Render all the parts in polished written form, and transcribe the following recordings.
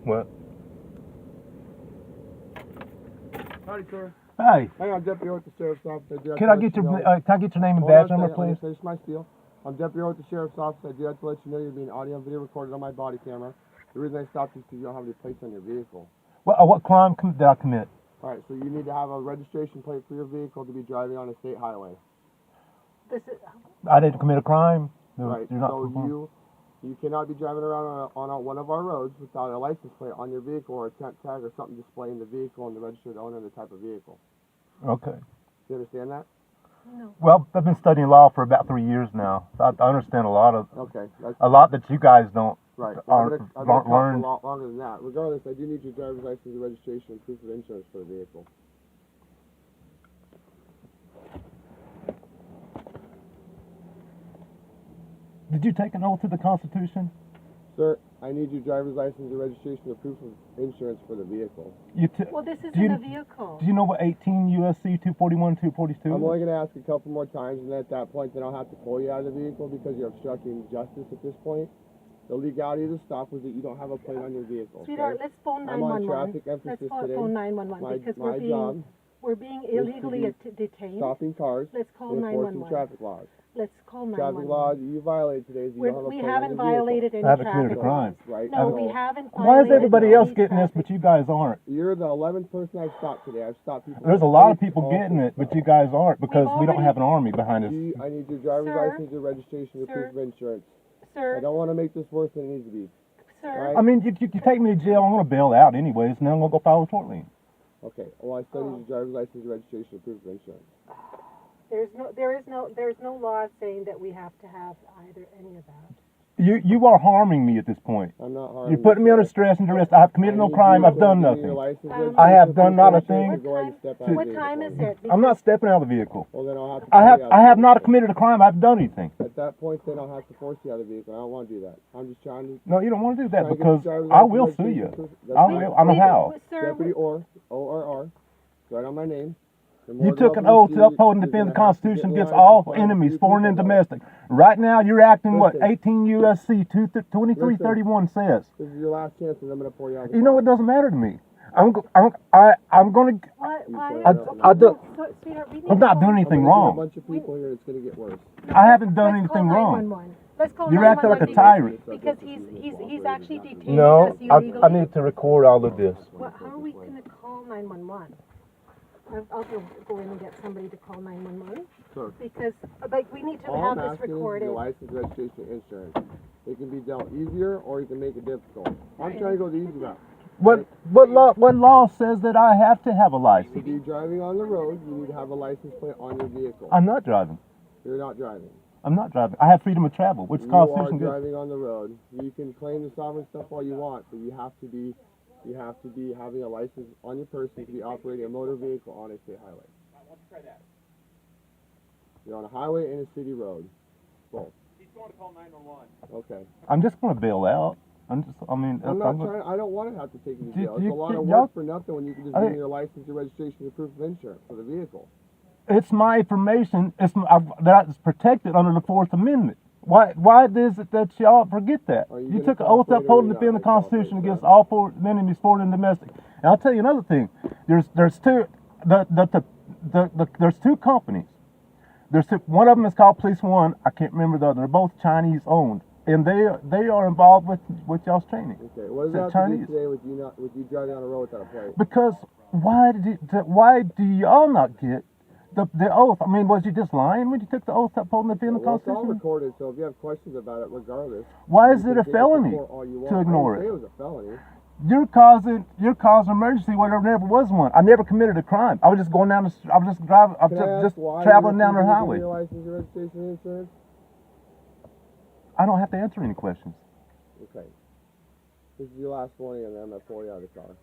What? Howdy, sir. Hi. Hey, I'm Deputy with the Sheriff's Office. Can I get your name and badge number, please? Finish my spiel. I'm Deputy with the Sheriff's Office. I do have to let you know you're being audio and video recorded on my body camera. The reason I stopped is because you don't have any plates on your vehicle. What crime did I commit? All right, so you need to have a registration plate for your vehicle to be driving on a state highway. I didn't commit a crime. Right. So you cannot be driving around on one of our roads without a license plate on your vehicle or a temp tag or something displaying the vehicle and the registered owner and the type of vehicle. Okay. Do you understand that? No. Well, I've been studying law for about 3 years now. I understand a lot that you guys don't. Right. Aren't learned. A lot longer than that. Regardless, I do need your driver's license, and registration, and proof of insurance for the vehicle. Did you take an oath to the Constitution? Sir, I need your driver's license, and registration, and proof of insurance for the vehicle. Well, this isn't a vehicle. Do you know what 18 U.S.C. 241, 242? I'm only going to ask a couple more times, and at that point, then I'll have to pull you out of the vehicle because you're obstructing justice at this point. The legality of the stop was that you don't have a plate on your vehicle. Sweetheart, okay? let's phone 911. I'm on traffic emphasis today. Phone 911 because we're being illegally detained. Stopping cars. Let's call and 911. enforcing traffic laws. Let's call 911. Traffic laws you violated today is you don't have a plate on your vehicle. We haven't violated any traffic traffic laws. Right? No, we haven't violated. Why is everybody else getting this, but you guys aren't? You're the 11th person I've stopped today. I've stopped people. There's a lot of people getting it, but you guys aren't because we don't have an army behind us. I need your driver's license, your registration, your proof of insurance. Sir. I don't want to make this worse than it needs to be. Sir. Right? I mean, you take me to jail, I'm going to bail out anyways, and then I'm going to go file a tort lien. Okay. Well, I still need your driver's license, your registration, and proof of insurance. There's no law saying that we have to have any of that. You are harming me at this point. I'm not harming you. You're putting me under stress and duress. I've committed no crime. I've done nothing. I have done not a thing. What time is it? I'm not stepping out of the vehicle. Well, then I'll have to I have not committed a crime. I've done anything. At that point, then I'll have to force you out of the vehicle. I don't want to do that. I'm just trying to. No, you don't want to do that because I will sue you. I will. I know how. Deputy ORR. Write on my name. You took an oath to uphold and defend the Constitution against all enemies, foreign and domestic. Right now, you're acting what 18 U.S.C. 2331 says. This is your last chance, and I'm going to pour you out. You know, it doesn't matter to me. I'm going to. I'm not doing anything wrong. A bunch of people here, it's going to get worse. I haven't done anything wrong. Let's call You're acting like a tyrant. Because he's actually detaining No, us illegally. I need to record all of this. Well, how are we going to call 911? I'll go in and get somebody to call 911. Sure. Because, we need to All have I'm this asking recorded. is your license, registration, insurance. It can be dealt easier, or you can make it difficult. I'm trying to go the easy route. What law says that I have to have a license? To be driving on the road, you need to have a license plate on your vehicle. I'm not driving. You're not driving. I'm not driving. I have freedom of travel, which Constitution You are driving on the road. You can claim the sovereign stuff all you want, but you have to be having a license on your person to be operating a motor vehicle on a state highway. You're on a highway and a city road. Both. He's going to call 911. Okay. I'm just going to bail out. I don't want to have to take you to jail. It's a lot of work for nothing when you can just give me your license, your registration, your proof of insurance for the vehicle. It's my information. That's protected under the Fourth Amendment. Why is it that y'all forget that? You took an oath to uphold and defend the Constitution against all foreign enemies, foreign and domestic. And I'll tell you another thing. There's two companies. One of them is called Police One. I can't remember the other. They're both Chinese owned, and they are involved with y'all's training. Okay. What does that have to do today with you driving on the road without a plate? Because why do y'all not get the oath? I mean, was you just lying when you took the oath to uphold and defend the Constitution? It's all recorded, so if you have questions about it, regardless. Why is it a felony to ignore it? I didn't say it was a felony. You're causing emergency where there never was one. I never committed a crime. I was just going down traveling down the highway. Your license, your registration, and insurance? I don't have to answer any questions. Okay. This is your last warning, and then I'm going to pull you out of the car.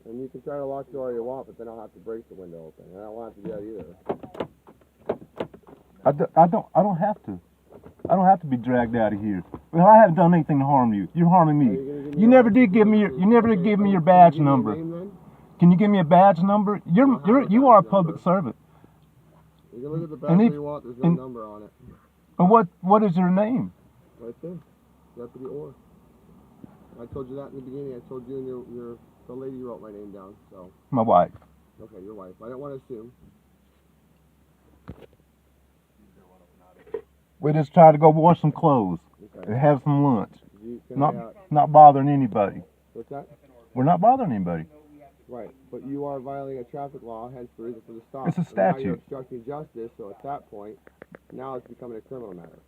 And you can try to lock the door all you want, but then I'll have to break the window open. And I don't want to do that either. I don't have to. I don't have to be dragged out of here. Well, I haven't done anything to harm you. You're harming me. You never did give me your badge number. Can you give me a badge number? You are a public servant. You can look at the badge if you want. There's no number on it. And what is your name? Right there. Deputy Orr. I told you that in the beginning. I told you and the lady wrote my name down. So. My wife. Okay, your wife. I don't want to assume. We just tried to go wash some clothes and have some lunch. Not bothering anybody. What's that? We're not bothering anybody. Right, but you are violating a traffic law, hence the reason for the stop. It's a And now you're statute. obstructing justice, so at that point, now it's becoming a criminal matter.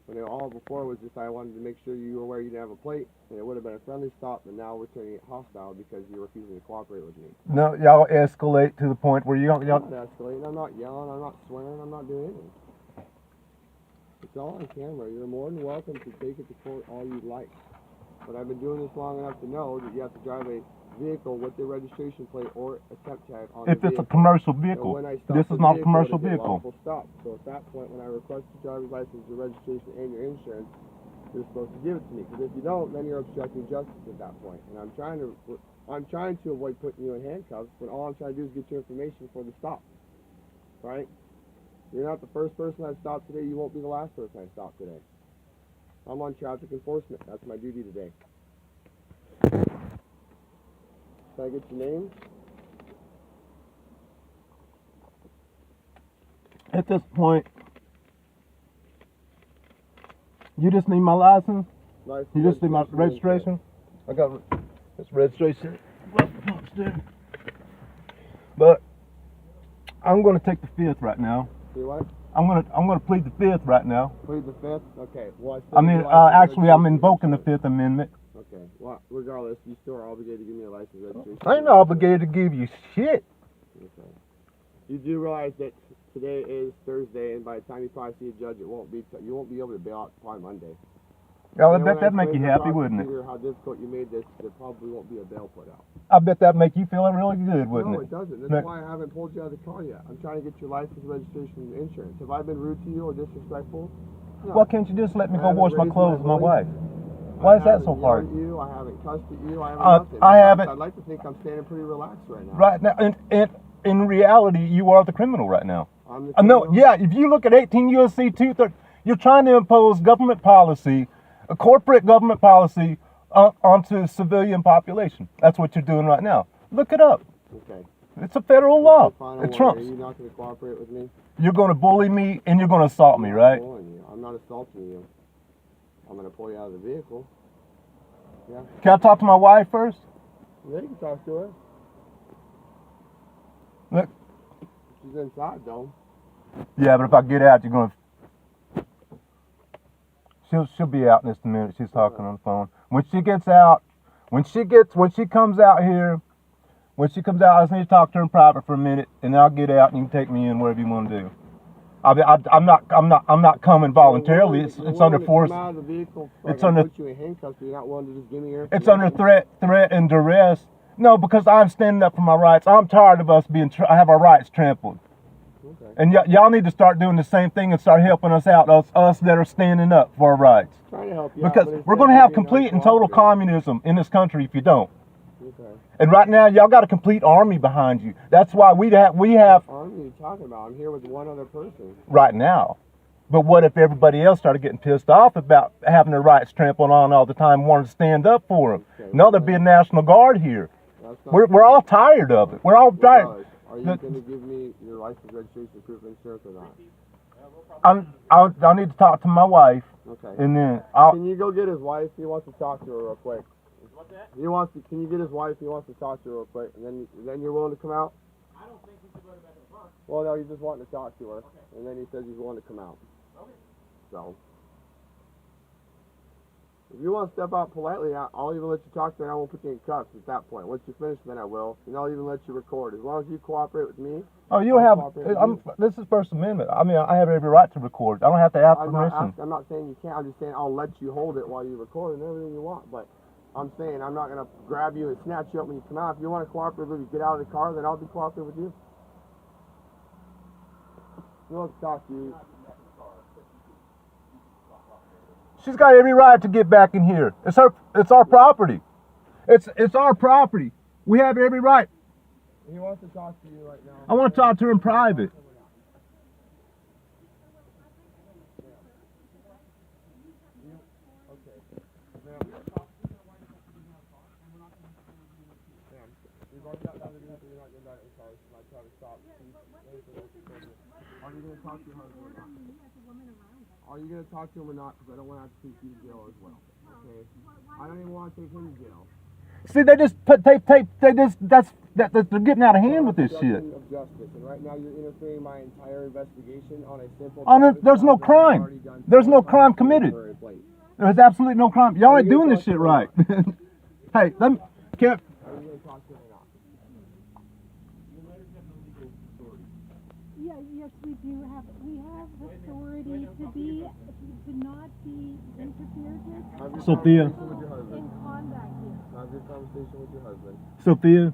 When all before was just I wanted to make sure you were aware you didn't have a plate, and it would have been a friendly stop, and now we're turning it hostile because you're refusing to cooperate with me. No, y'all escalate to the point where you don't. I'm not escalating, I'm not yelling, I'm not swearing, I'm not doing anything. It's all on camera. You're more than welcome to take it to court all you'd like. But I've been doing this long enough to know that you have to drive a vehicle with the registration plate or a temp tag on If the it's vehicle. a commercial vehicle, So when I stop this the is not a vehicle, commercial it's a vehicle. lawful stop. So at that point, when I request your driver's license, your registration, and your insurance, you're supposed to give it to me. Because if you don't, then you're obstructing justice at that point. And I'm trying to avoid putting you in handcuffs, but all I'm trying to do is get your information for the stop. Right? You're not the first person I've stopped today. You won't be the last person I stopped today. I'm on traffic enforcement. That's my duty today. Can I get your name? At this point, you just need my license. You just need my registration. I got this registration. But I'm going to take the fifth right now. See what? I'm gonna plead the fifth right now. Plead the fifth? Okay. Well, actually, I'm invoking the Fifth Amendment. Okay. Well, regardless, you still are obligated to give me a license registration. I ain't obligated to give you shit. Okay. You do realize that today is Thursday, and by the time you probably see a judge, you won't be able to bail out probably Monday. Yeah, I bet that'd make you happy, wouldn't it? How difficult you made this, there probably won't be a bail put out. I bet that'd make you feel really good, wouldn't No, it? it doesn't. That's why I haven't pulled you out of the car yet. I'm trying to get your license, registration, and insurance. Have I been rude to you or disrespectful? No. Why can't you just let me go wash my clothes with my wife? Why is that so hard? I haven't cussed at you. I haven't nothing. I haven't. I'd like to think I'm standing pretty relaxed right now. Right now, in reality, you are the criminal right now. I'm the criminal? No, yeah. If you look at 18 U.S.C. 230, you're trying to impose government policy, a corporate government policy, onto civilian population. That's what you're doing right now. Look it up. Okay. It's a federal law. It trumps. Are you not going to cooperate with me? You're going to bully me and you're going to assault me, right? I'm not assaulting you. I'm going to pull you out of the vehicle. Yeah. Can I talk to my wife first? Yeah, you can talk to her. Look. She's inside, though. Yeah, but if I get out, you're going to... She'll be out in just a minute. She's talking on the phone. When she gets out, when she comes out here, I just need to talk to her in private for a minute, and then I'll get out and you can take me in wherever you want to do. I'm not coming voluntarily. It's under force. It's under. Put you in handcuffs. You're not willing to just give me your It's under threat and duress. No, because I'm standing up for my rights. I'm tired of us I have our rights trampled. Okay. And y'all need to start doing the same thing and start helping us out, us that are standing up for our rights. Trying to help you because out, we're going to have complete and total communism in this country if you don't. Okay. And right now, y'all got a complete army behind you. That's why we have. What army are you talking about? I'm here with one other person. Right now. But what if everybody else started getting pissed off about having their rights trampled on all the time, wanting to stand up for them? Okay, No, there'd be a National Guard here. We're all tired of it. We're all tired. Are you going to give me your license, registration, proof of insurance or not? I need to talk to my wife. Okay. And then Can you go get his wife? He wants to talk to her real quick. What's that? Can you get his wife? He wants to talk to her real quick, and then you're willing to come out? I don't think he should go to back in the car. Well, no, he's just wanting to talk to her, Okay. and then he says he's willing to come out. Okay. So, if you want to step out politely, I'll even let you talk to her, and I won't put you in cuffs at that point. Once you finish, then I will, and I'll even let you record. As long as you cooperate with me. Oh, you don't have. This is First Amendment. I mean, I have every right to record. I don't have to ask permission. I'm not saying you can't. I'm just saying I'll let you hold it while you record and everything you want. But I'm saying I'm not gonna grab you and snatch you up when you come out. If you want to cooperate with me, get out of the car, then I'll be cooperative with you. You want to talk to you. She's got every right to get back in here. It's our property. It's our property. We have every right. He wants to talk to you right now. I want to talk to her in private. that in cars and I try to stop. Are you going to talk to your husband or not? Are you going to talk to him or not? Because I don't want to have to take you to jail as well. Okay? I don't even want to take him to jail. See, they just put tape. They just they're getting out of hand with this shit. Of justice, and right now you're interfering my entire investigation on a simple. There's no crime. There's no crime committed. There's absolutely no crime. Y'all ain't doing this shit right. Hey, let me. Can, Are you going to talk to him or not? Yeah, yes, we do have, we have authority to not be interfered with Have your Sophia. conversation with your husband. in conduct here. Have your conversation with your husband. Sophia,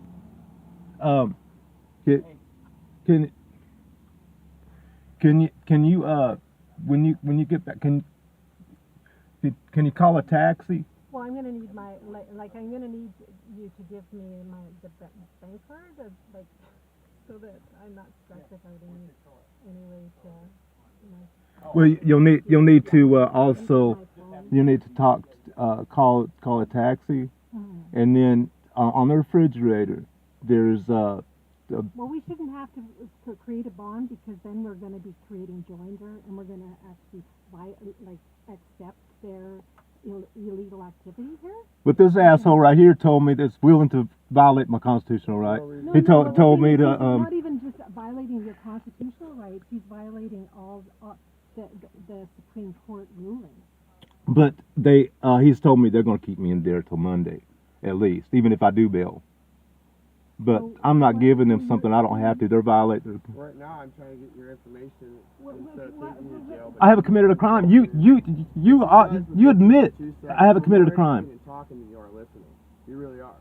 can you when you get back can you call a taxi? Well, I'm gonna need my, I'm gonna need you to give me the bank card, like, so that I'm not stuck without any way to, Well, you'll need to also you need to call a taxi, and then on the refrigerator there's Well, we shouldn't have to create a bond, because then we're gonna be creating joinder, and we're gonna actually accept their illegal activity here. But this asshole right here told me that's willing to violate my constitutional right. He told me to not even just violating your constitutional rights, he's violating all the Supreme Court rulings. But he's told me they're going to keep me in there till Monday, at least, even if I do bail. But So I'm not giving them something I don't have to. They're violating. Right now, I'm trying to get your information instead of taking you to jail. I haven't committed a crime. You admit I haven't committed a crime. You're talking and you aren't listening. You really are.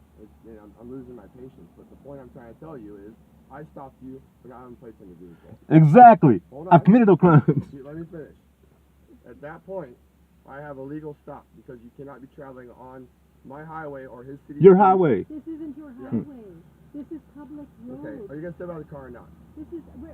I'm losing my patience. But the point I'm trying to tell you is, I stopped you for not having plates on your vehicle. Exactly. Hold on. I've committed no crimes. Let me finish. At that point, I have a legal stop because you cannot be traveling on my highway or his city. Your highway. This isn't your highway. This is public road. Okay. Are you gonna step out of the car or not? This is where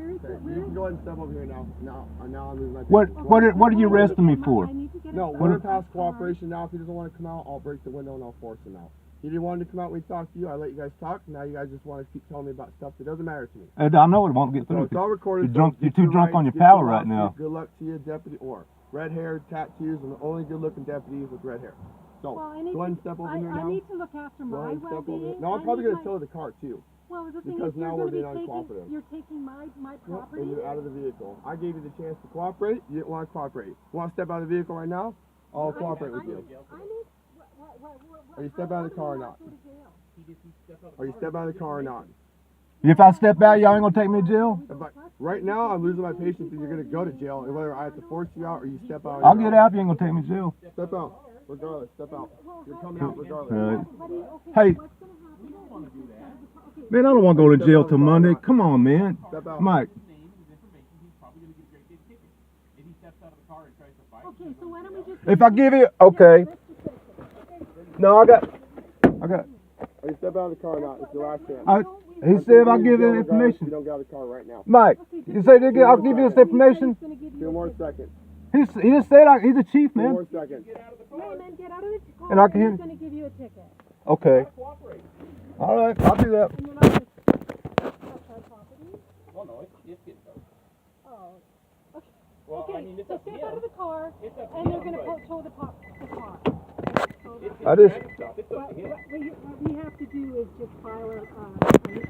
is Okay. it? Where You is can go ahead and step over here now. Now I'm losing my What patience. what are you arresting me for? I need to get No, a we're stop past car. cooperation now. If he doesn't want to come out, I'll break the window and I'll force him out. He didn't want to come out when we talked to you. I let you guys talk. Now you guys just want to keep telling me about stuff that doesn't matter to me. And I know it won't get So through. it's all recorded. You're drunk. so You're get too your drunk on rights, your get power your right lawsuit. now. Good luck to you, deputy. Or red-haired tattoos and the only good-looking deputies with red hair. So Well, I need go ahead and to, step over here I now. need to look after Go my ahead and step over here. well-being. No, I'm I probably need going to tow the car too. Well, the thing because is, now you're we're going being to be taking, uncooperative. you're taking my Nope, property. and you're out of the vehicle. I gave you the chance to cooperate. You didn't want to cooperate. You want to step out of the vehicle right now? I'll cooperate with you. I need. Are you step out of the car or not? Are you step out of the car or not? If I step out, y'all ain't gonna take me to jail. But right now, I'm losing my patience and you're going to go to jail. And whether I have to force you out or you step out. I'll get out if you ain't gonna take me to jail. Step out. Regardless, step out. You're coming out regardless. Hey, man, I don't want to go to jail till Monday. Come on, man. Step out. Mike. Okay, so why don't we just... If I give you, okay. No, I got. Are you step out of the car or not? It's your last chance. He said if I give you You information. don't get out of the car right now. Mike, you say I'll give you this information. 2 more seconds. He just said he's a chief, 2 man. more seconds. Hey, man, get out of the car. And I can hear- He's going to give you a ticket. Okay. All right, I'll do that. And you're not going to... Outside property? Well, no, it's getting towed. Oh. Okay. Well, Okay, I mean, it's so up to step you. out of the car, It's up to and you, they're going to but- tow the car. I just. It's up to him. What we have to do is just file a, like,